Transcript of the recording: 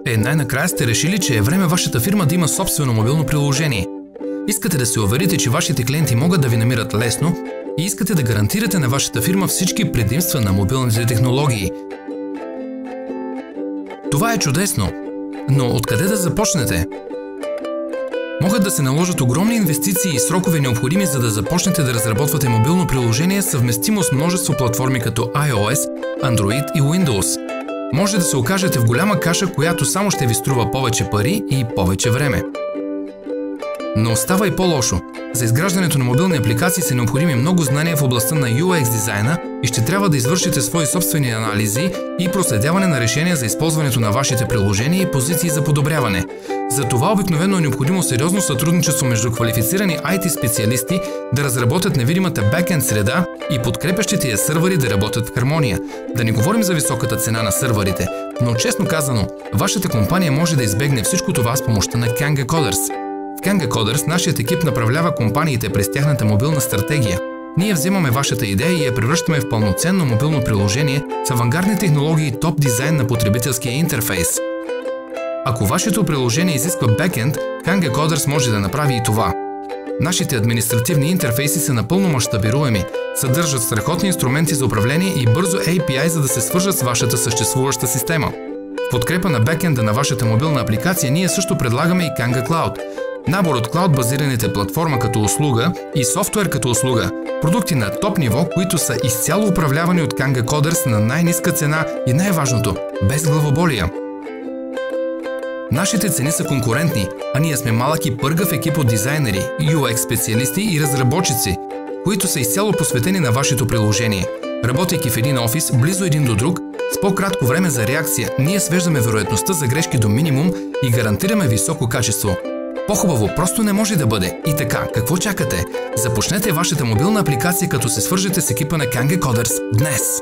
Най-накрая сте решили, че е време вашата фирма да има собствено мобилно приложение. Искате да се уверите, че вашите клиенти могат да ви намират лесно и искате да гарантирате на вашата фирма всички предимства на мобилните технологии. Това е чудесно, но откъде да започнете? Могат да се наложат огромни инвестиции и срокове необходими, за да започнете да разработвате мобилно приложение съвместимо с множество платформи като iOS, Android и Windows. Може да се окажете в голяма каша, която само ще ви струва повече пари и повече време. Но става и по-лошо. За изграждането на мобилни апликации са необходими много знания в областта на UX дизайна и ще трябва да извършите свои собствени анализи и проследяване на решения за използването на вашите приложения и позиции за подобряване. За това обикновено е необходимо сериозно сътрудничество между квалифицирани IT специалисти да разработят невидимата бекенд среда и подкрепящите я сървъри да работят в хармония. Да не говорим за високата цена на сървърите, но честно казано, вашата компания може да избегне всичко това с помощта на Kanga Coders. В Kanga Coders нашият екип направлява компаниите през тяхната мобилна стратегия. Ние вземаме вашата идея и я превръщаме в пълноценно мобилно приложение с авангардни технологии и топ дизайн на потребителския интерфейс. Ако вашето приложение изисква бекенд, Kanga Coders може да направи и това. Нашите административни интерфейси са напълно мащабируеми, съдържат страхотни инструменти за управление и бързо API, за да се свържат с вашата съществуваща система. В подкрепа на бекенда на вашата мобилна апликация ние също предлагаме и Kanga Cloud. Набор от клауд-базираните платформа като услуга и софтуер като услуга. Продукти на топ ниво, които са изцяло управлявани от Kanga Coders на най-ниска цена и най-важното – без главоболия. Нашите цени са конкурентни, а ние сме малък и пъргав екип от дизайнери, UX специалисти и разработчици, които са изцяло посветени на вашето приложение. Работейки в един офис, близо един до друг, с по-кратко време за реакция, ние свеждаме вероятността за грешки до минимум и гарантираме високо качество. По-хубаво просто не може да бъде. И така, какво чакате? Започнете вашата мобилна апликация, като се свържете с екипа на Kanga Coders днес!